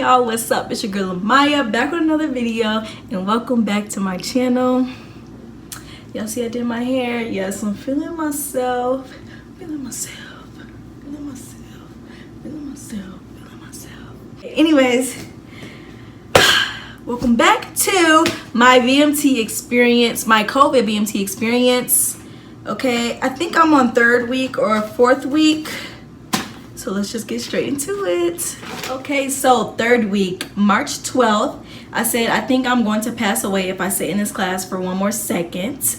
y'all, what's up? It's your girl Amaya back with another video, and welcome back to my channel. Y'all see I did my hair. Yes, I'm feeling myself. Anyways, welcome back to my VMT experience, my COVID VMT experience. Okay, I think I'm on 3rd week or 4th week. So let's just get straight into it. Okay, so 3rd week, March 12th. I said, I think I'm going to pass away if I sit in this class for one more second.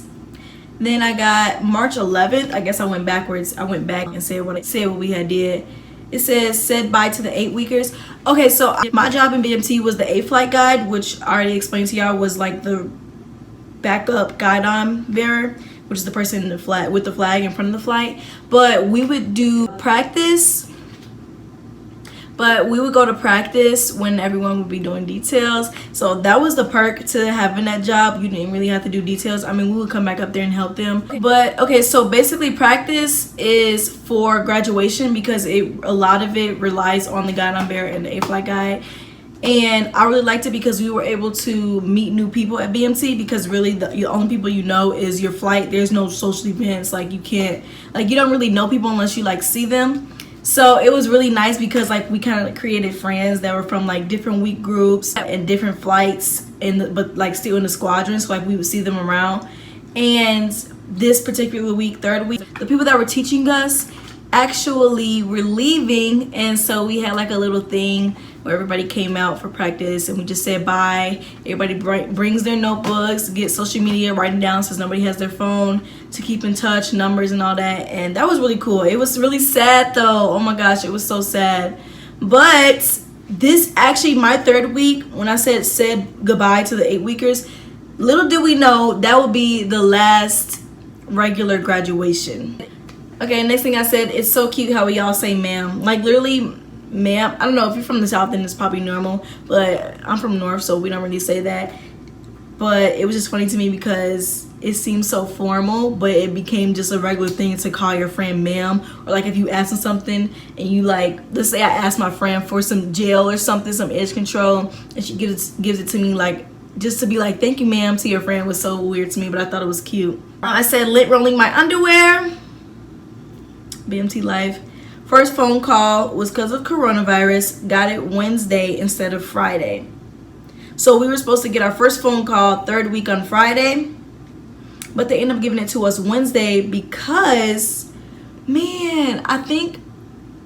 Then I got March 11th. I guess I went backwards. I went back and said what we had did. It says, said bye to the 8-weekers. Okay, so my job in BMT was the A-Flight guide, which I already explained to y'all was like the backup guidon bearer, which is the person in the flag with the flag in front of the flight. But we would do practice. But we would go to practice when everyone would be doing details. So that was the perk to having that job. You didn't really have to do details. I mean, we would come back up there and help them. But okay, so basically practice is for graduation because a lot of it relies on the guidon bearer and the A-Flight guide. And I really liked it because we were able to meet new people at BMT, because really the only people you know is your flight. There's no social events. Like you don't really know people unless you like see them. So it was really nice because like we kind of created friends that were from like different week groups and different flights, but like still in the squadron. So like we would see them around. And this particular week, 3rd week, the people that were teaching us actually were leaving, and so we had like a little thing where everybody came out for practice and we just said bye. Everybody brings their notebooks, get social media writing down since nobody has their phone to keep in touch, numbers and all that. And that was really cool. It was really sad though. Oh my gosh, it was so sad. But this actually, my 3rd week, when I said goodbye to the 8-weekers, little did we know that would be the last regular graduation. Okay, next thing I said, it's so cute how we all say ma'am. Like literally, ma'am. I don't know if you're from the South, then it's probably normal, but I'm from North, so we don't really say that. But it was just funny to me because it seems so formal, but it became just a regular thing to call your friend ma'am. Or like if you ask them something and you like, let's say I asked my friend for some gel or something, some edge control, and she gives it to me like, just to be like, thank you ma'am to your friend was so weird to me, but I thought it was cute. I said lint rolling my underwear. BMT life. First phone call was because of coronavirus. Got it Wednesday instead of Friday. So we were supposed to get our first phone call 3rd week on Friday, but they ended up giving it to us Wednesday because, man, I think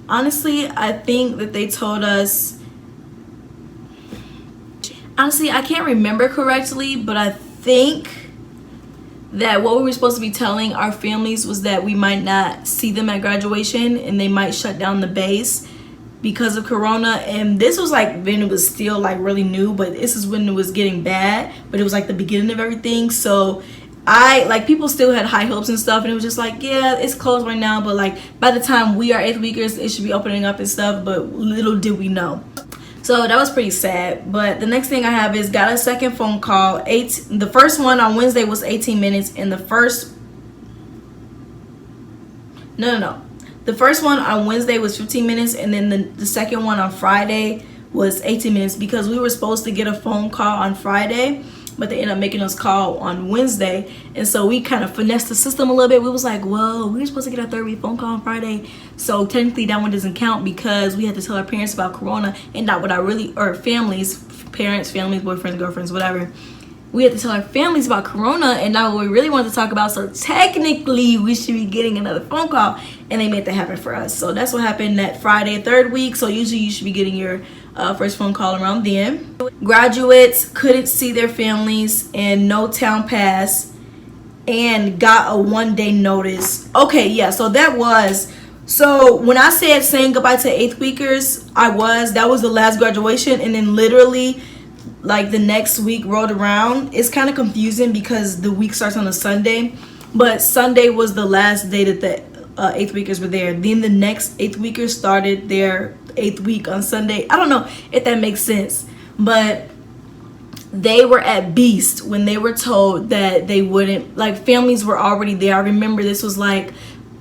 that they told us, honestly, I can't remember correctly, but I think that what we were supposed to be telling our families was that we might not see them at graduation and they might shut down the base because of corona. And this was like when it was still like really new, but this is when it was getting bad, but it was like the beginning of everything. So people still had high hopes and stuff, and it was just like, yeah, it's closed right now, but like by the time we are 8th weekers, it should be opening up and stuff. But little did we know. So that was pretty sad. But the next thing I have is got a second phone call. The first one on Wednesday was 18 minutes, and the first one on Wednesday was 15 minutes, and then the second one on Friday was 18 minutes because we were supposed to get a phone call on Friday, but they ended up making us call on Wednesday. And so we kind of finessed the system a little bit. We was like, whoa, we were supposed to get our 3rd week phone call on Friday. So technically that one doesn't count because we had to tell our parents about corona, and not what or families, parents, families, boyfriends, girlfriends, whatever. We had to tell our families about corona and not what we really wanted to talk about. So technically we should be getting another phone call, and they made that happen for us. So that's what happened that Friday, 3rd week. So usually you should be getting your first phone call around then. Graduates couldn't see their families and no town pass and got a 1-day notice. Okay, yeah, so so when I said saying goodbye to 8th weekers, that was the last graduation, and then literally like the next week rolled around. It's kind of confusing because the week starts on a Sunday, but Sunday was the last day that the 8th weekers were there. Then the next 8th weekers started their 8th week on Sunday. I don't know if that makes sense, but they were at Beast when they were told that they wouldn't, like families were already there. I remember this was like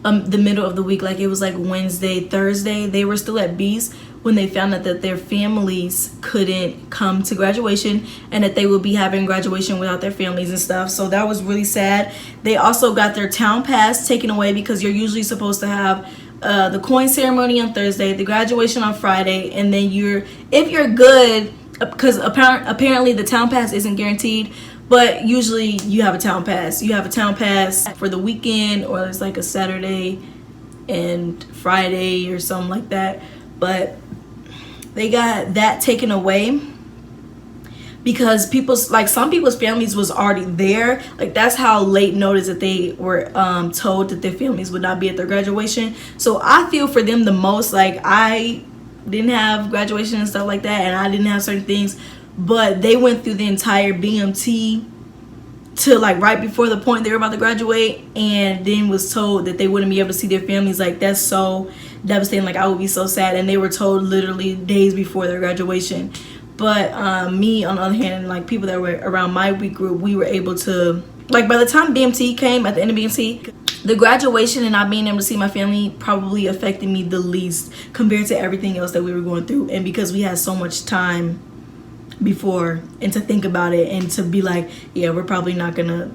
the middle of the week, like it was like Wednesday, Thursday, they were still at B's when they found out that their families couldn't come to graduation and that they would be having graduation without their families and stuff. So that was really sad. They also got their town pass taken away because you're usually supposed to have the coin ceremony on Thursday, the graduation on Friday, and then if you're good, because apparently the town pass isn't guaranteed, but usually you have a town pass. You have a town pass for the weekend, or it's like a Saturday and Friday or something like that. But they got that taken away because some people's families was already there. Like that's how late notice that they were told that their families would not be at their graduation. So I feel for them the most. Like I didn't have graduation and stuff like that, and I didn't have certain things, but they went through the entire BMT to like right before the point they were about to graduate, and then was told that they wouldn't be able to see their families. Like that's so devastating. Like I would be so sad. And they were told literally days before their graduation. But me on the other hand, like people that were around my week group, we were able to, like by the time BMT came, at the end of BMT, the graduation and not being able to see my family probably affected me the least compared to everything else that we were going through. And because we had so much time before and to think about it and to be like, yeah, we're probably not gonna,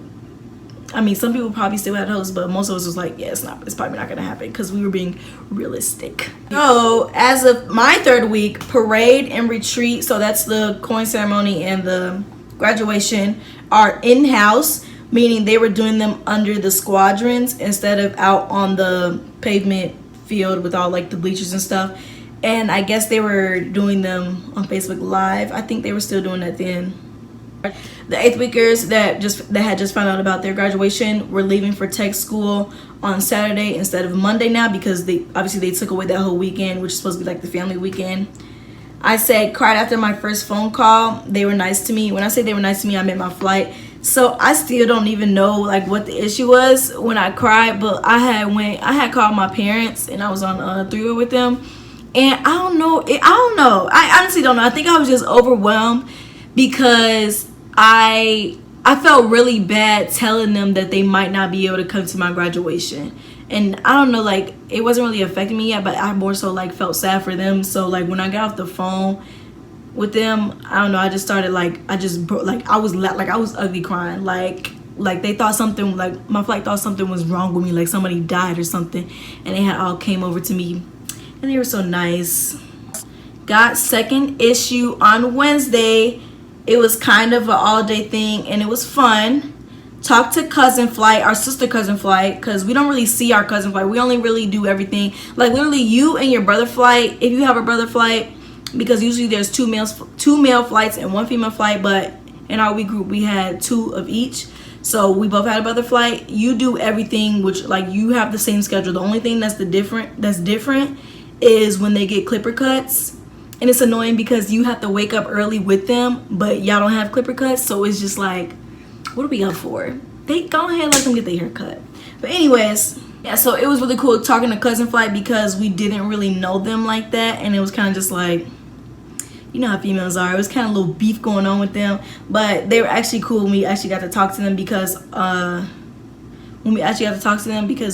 I mean, some people probably still had hopes, but most of us was like, yeah, it's probably not gonna happen, because we were being realistic. So as of my third week, parade and retreat, so that's the coin ceremony and the graduation, are in-house, meaning they were doing them under the squadrons instead of out on the pavement field with all like the bleachers and stuff. And I guess they were doing them on Facebook Live. I think they were still doing that then. The 8th weekers that had just found out about their graduation were leaving for tech school on Saturday instead of Monday now, because they took away that whole weekend, which is supposed to be like the family weekend. I cried after my first phone call. They were nice to me. When I say they were nice to me, I meant my flight. So I still don't even know like what the issue was when I cried, but I had called my parents and I was on a three-way with them. And I don't know. I honestly don't know. I think I was just overwhelmed because I felt really bad telling them that they might not be able to come to my graduation. And I don't know, like it wasn't really affecting me yet, but I more so like felt sad for them. So like when I got off the phone with them, I don't know, I just started I was ugly crying. Like they thought something, like my flight thought something was wrong with me, like somebody died or something, and they had all came over to me. And they were so nice. Got second issue on Wednesday. It was kind of an all-day thing, and it was fun. Talked to Cousin Flight, our sister Cousin Flight, because we don't really see our Cousin Flight. We only really do everything. Like literally you and your brother Flight, if you have a brother Flight, because usually there's two male flights and one female flight, but in our week group we had 2 of each. So we both had a brother Flight. You do everything, which like you have the same schedule. The only thing that's different is when they get clipper cuts, and it's annoying because you have to wake up early with them, but y'all don't have clipper cuts, so it's just like, what are we up for? They go ahead and let them get their hair cut. But anyways, yeah, so it was really cool talking to Cousin Flight because we didn't really know them like that, and it was kind of just like, you know how females are. It was kind of a little beef going on with them, but they were actually cool. We actually got to talk to them because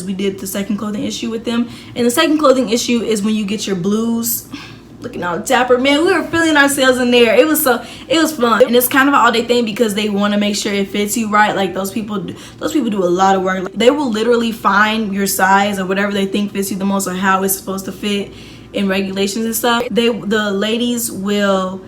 we did the second clothing issue with them. And the second clothing issue is when you get your blues, looking all dapper. Man, we were feeling ourselves in there. It was fun. And it's kind of an all-day thing because they want to make sure it fits you right. Like those people do a lot of work. Like, they will literally find your size or whatever they think fits you the most, or how it's supposed to fit in regulations and stuff. The ladies will,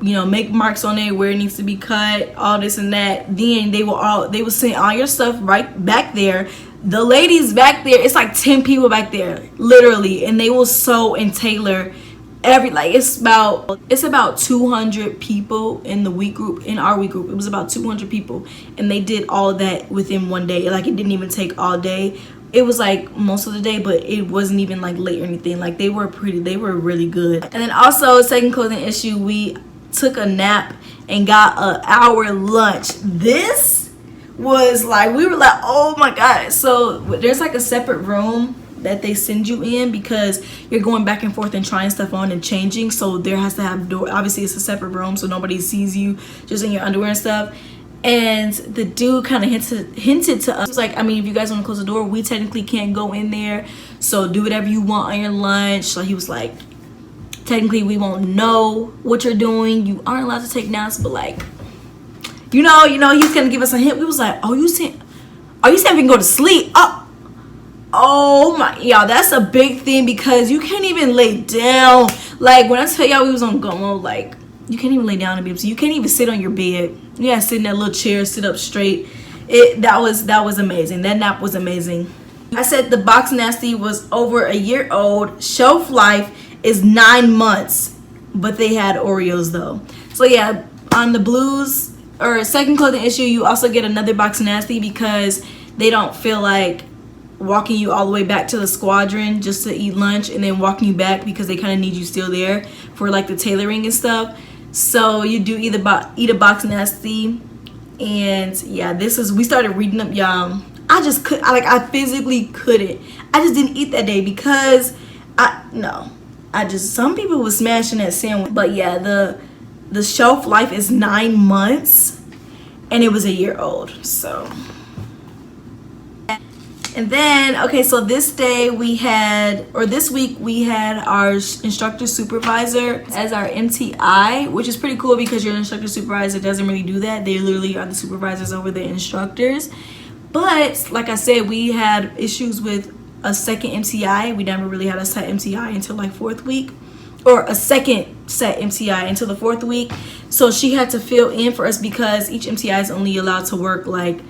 you know, make marks on it where it needs to be cut, all this and that. Then they will send all your stuff right back there. The ladies back there, it's like 10 people back there, literally, and they will sew and tailor it's about 200 people in the week group. In our week group, it was about 200 people, and they did all of that within one day. Like it didn't even take all day. It was like most of the day, but it wasn't even like late or anything. Like they were really good. And then also, second clothing issue, we took a nap and got an hour lunch. This was like, we were like, oh my god. So there's like a separate room that they send you in because you're going back and forth and trying stuff on and changing, so there has to have door. Obviously it's a separate room so nobody sees you just in your underwear and stuff. And the dude kind of hinted to us, he was like, I mean, if you guys want to close the door, we technically can't go in there, so do whatever you want on your lunch. So he was like, technically we won't know what you're doing, you aren't allowed to take naps, but like, you know, he's gonna give us a hint. We was like, oh, you saying we can go to sleep? Oh my, y'all, that's a big thing, because you can't even lay down. Like, when I tell y'all we was on GOMO, like, you can't even lay down in BMT. You can't even sit on your bed. You gotta sit in that little chair, sit up straight. That was amazing. That nap was amazing. I said the box nasty was over a year old. Shelf life is 9 months, but they had Oreos though. So yeah, on the blues or second clothing issue, you also get another box nasty because they don't feel like walking you all the way back to the squadron just to eat lunch and then walking you back, because they kind of need you still there for like the tailoring and stuff. So you do either eat a box nasty. And yeah, we started reading up, y'all. I physically couldn't. I just didn't eat that day because some people was smashing that sandwich. But yeah, the shelf life is 9 months and it was a year old. So, and then, okay, so this week we had our instructor supervisor as our MTI, which is pretty cool because your instructor supervisor doesn't really do that. They literally are the supervisors over the instructors. But like I said, we had issues with a second MTI. We never really had a set MTI until like 4th week, or a second set MTI until the 4th week. So she had to fill in for us because each MTI is only allowed to work like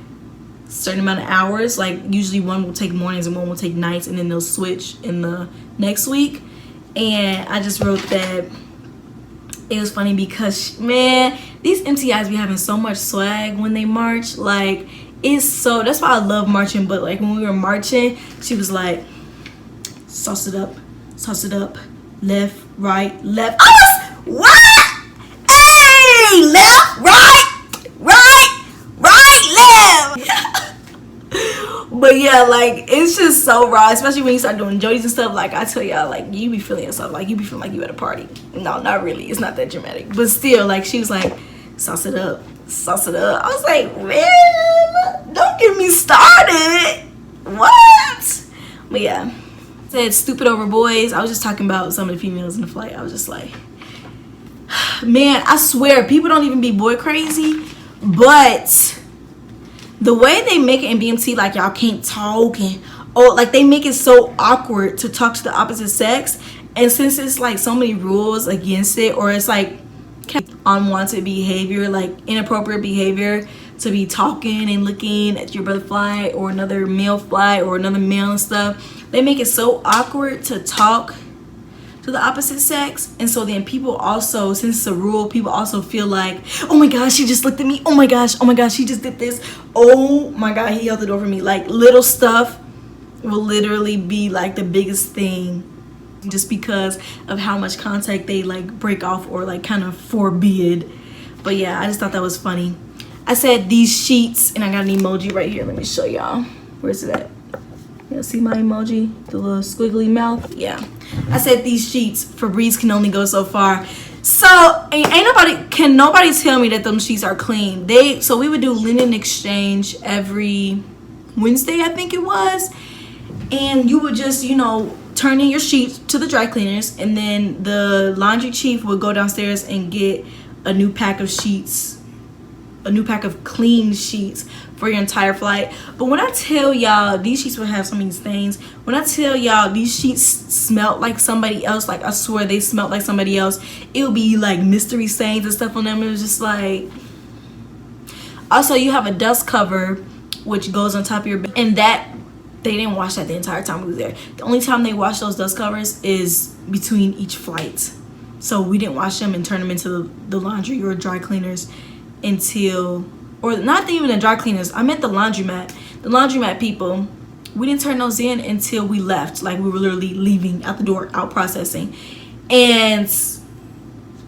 certain amount of hours. Like usually one will take mornings and one will take nights, and then they'll switch in the next week. And I just wrote that it was funny because, man, these MTIs be having so much swag when they march. Like, that's why I love marching. But like when we were marching, she was like, sauce it up, left, right, left. What? Hey, left, right, left. But yeah, like, it's just so raw, especially when you start doing Jodies and stuff. Like, I tell y'all, like, you be feeling yourself, like, you be feeling like you at a party. No, not really. It's not that dramatic. But still, like, she was like, sauce it up. I was like, man, don't get me started. What? But yeah, said stupid over boys. I was just talking about some of the females in the flight. I was just like, man, I swear, people don't even be boy crazy, but the way they make it in BMT, like, y'all can't talk, and like, they make it so awkward to talk to the opposite sex. And since it's like so many rules against it, or it's like unwanted behavior, like inappropriate behavior, to be talking and looking at your brother flight or another male flight or another male and stuff, they make it so awkward to talk to the opposite sex. And so then people also, since it's a rule, people also feel like, oh my gosh, she just looked at me, oh my gosh, she just did this, oh my god, he held the door for me. Like, little stuff will literally be like the biggest thing, just because of how much contact they like break off or like kind of forbid. But yeah, I just thought that was funny. I said these sheets, and I got an emoji right here. Let me show y'all. Where's it at? Y'all see my emoji? The little squiggly mouth? Yeah. I said these sheets, Febreze can only go so far. So can nobody tell me that them sheets are clean. So we would do linen exchange every Wednesday, I think it was. And you would just, turn in your sheets to the dry cleaners, and then the laundry chief would go downstairs and get a new pack of sheets, a new pack of clean sheets for your entire flight. But when I tell y'all these sheets would have so many stains, when I tell y'all these sheets smelled like somebody else, like, I swear they smelled like somebody else. It would be like mystery stains and stuff on them. It was just like, also you have a dust cover which goes on top of your bed, and that they didn't wash that the entire time we was there. The only time they wash those dust covers is between each flight. So we didn't wash them and turn them into the laundry or dry cleaners until, or not even the dry cleaners, I meant the laundromat. The laundromat people, we didn't turn those in until we left. Like, we were literally leaving out the door, out processing. And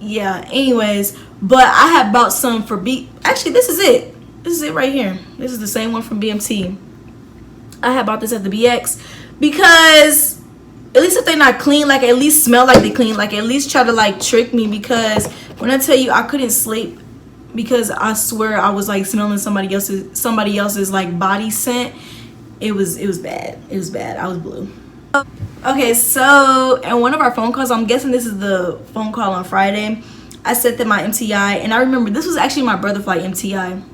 yeah, anyways, but I had bought some for actually, this is it right here. This is the same one from BMT. I had bought this at the BX because at least if they're not clean, like, at least smell like they clean, like, at least try to like trick me, because when I tell you I couldn't sleep because I swear I was like smelling somebody else's like body scent. It was bad. It was bad. I was blue. Okay, so in one of our phone calls, I'm guessing this is the phone call on Friday, I said that my MTI, and I remember this was actually my brother flight MTI,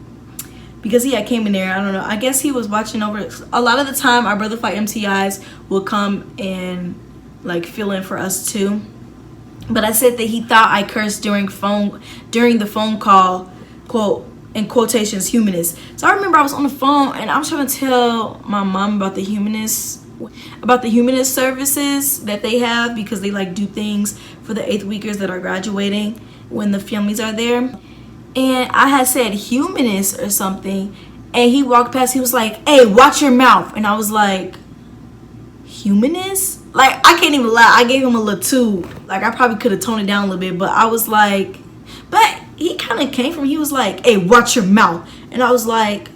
because he had came in there. I don't know, I guess he was watching over. A lot of the time our brother flight MTIs will come and like fill in for us too. But I said that he thought I cursed during the phone call, quote in quotations, humanist. So I remember I was on the phone and I was trying to tell my mom about the humanist services that they have, because they like do things for the 8th weekers that are graduating when the families are there. And I had said humanist or something, and he walked past, he was like, "Hey, watch your mouth." And I was like, humanist? Like, I can't even lie, I gave him a little too, like I probably could have toned it down a little bit, but I was like, but he kind of came from, he was like, "Hey, watch your mouth." And I was like,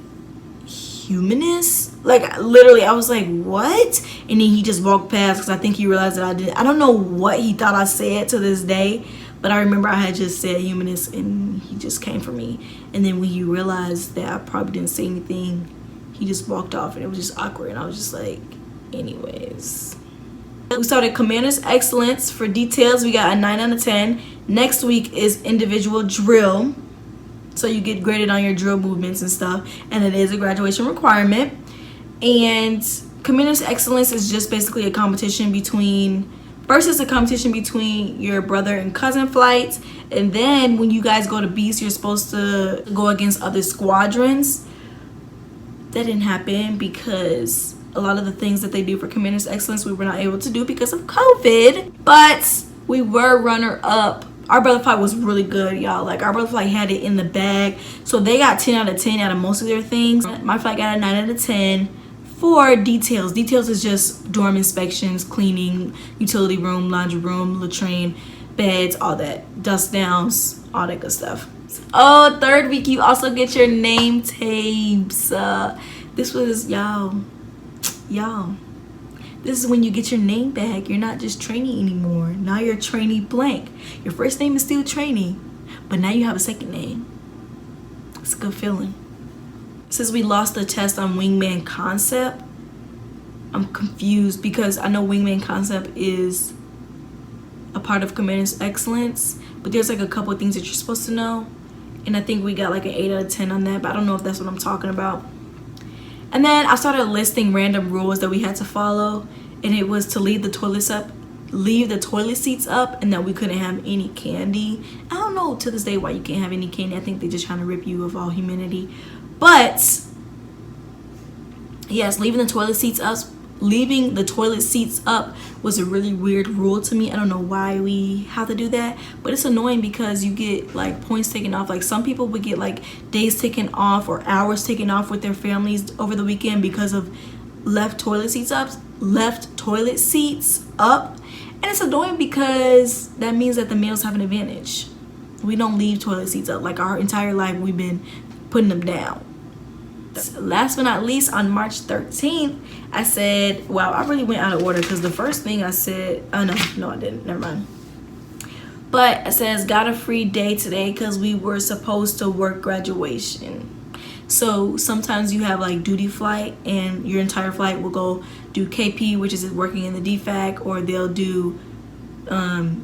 humanist? Like, literally, I was like, what? And then he just walked past, because I think he realized that I don't know what he thought I said to this day, but I remember I had just said humanist, and he just came for me. And then when he realized that I probably didn't say anything, he just walked off, and it was just awkward. And I was just like, anyways. We started Commander's Excellence. For details, we got a 9 out of 10. Next week is individual drill. So you get graded on your drill movements and stuff. And it is a graduation requirement. And Commander's Excellence is just basically a competition between... First, it's a competition between your brother and cousin flights. And then when you guys go to Beast, you're supposed to go against other squadrons. That didn't happen because a lot of the things that they do for Commander's Excellence we were not able to do because of COVID. But we were runner-up. Our brother flight was really good, y'all. Like, our brother flight had it in the bag. So they got 10 out of 10 out of most of their things. My flight got a 9 out of 10. For details is just dorm inspections, cleaning, utility room, laundry room, latrine, beds, all that, dust downs, all that good stuff. Oh, 3rd week you also get your name tapes. This was y'all, this is when you get your name back. You're not just trainee anymore. Now you're trainee blank. Your first name is still trainee, but now you have a second name. It's a good feeling. Since we lost the test on Wingman Concept, I'm confused because I know Wingman Concept is a part of Commander's Excellence, but there's like a couple of things that you're supposed to know, and I think we got like an 8 out of 10 on that, but I don't know if that's what I'm talking about. And then I started listing random rules that we had to follow, and it was to leave the toilet seats up, and that we couldn't have any candy. I don't know to this day why you can't have any candy. I think they're just trying to rip you of all humanity. But yes, leaving the toilet seats up was a really weird rule to me. I don't know why we have to do that, but it's annoying because you get like points taken off. Like, some people would get like days taken off or hours taken off with their families over the weekend because of left toilet seats up. And it's annoying because that means that the males have an advantage. We don't leave toilet seats up. Like, our entire life we've been putting them down. Last but not least, on March 13th, I said, wow, I really went out of order because the first thing I said, oh no, I didn't, never mind. But it says, got a free day today because we were supposed to work graduation. So sometimes you have like duty flight, and your entire flight will go do KP, which is working in the DFAC, or they'll do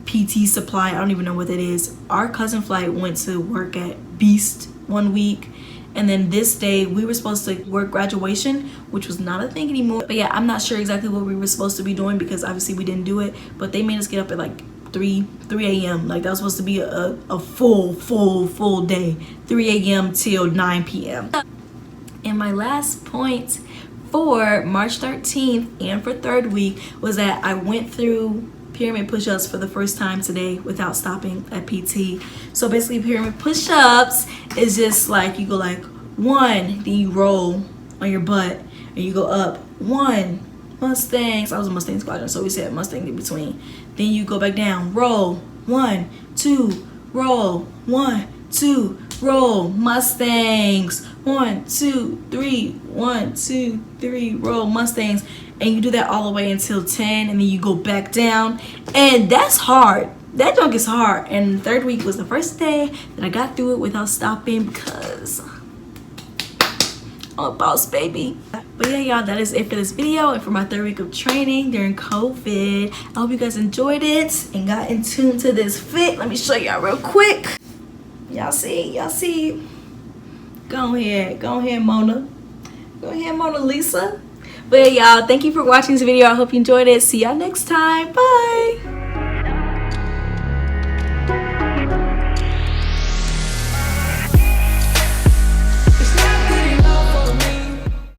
PT supply. I don't even know what that is. Our cousin flight went to work at Beast 1 week. And then this day we were supposed to work graduation, which was not a thing anymore. But yeah, I'm not sure exactly what we were supposed to be doing because obviously we didn't do it. But they made us get up at like 3 a.m. Like, that was supposed to be a full day. 3 a.m. till 9 p.m. And my last point for March 13th and for 3rd week was that I went through pyramid push-ups for the first time today without stopping at PT. So basically, pyramid push-ups is just like you go like 1, then you roll on your butt and you go up 1, Mustangs. I was a Mustang squadron, so we said Mustang in between. Then you go back down, roll 1, 2, roll 1, 2, roll, Mustangs 1, 2, 3, 1, 2, 3, roll, Mustangs. And you do that all the way until 10, and then you go back down. And that's hard. that junk is hard. And third week was the first day that I got through it without stopping because I'm a boss, baby. But yeah, y'all, that is it for this video and for my third week of training during COVID. I hope you guys enjoyed it and got in tune to this fit. Let me show y'all real quick. Y'all see. Go ahead, Mona. Go ahead, Mona Lisa. But yeah, y'all, thank you for watching this video. I hope you enjoyed it. See y'all next time. Bye.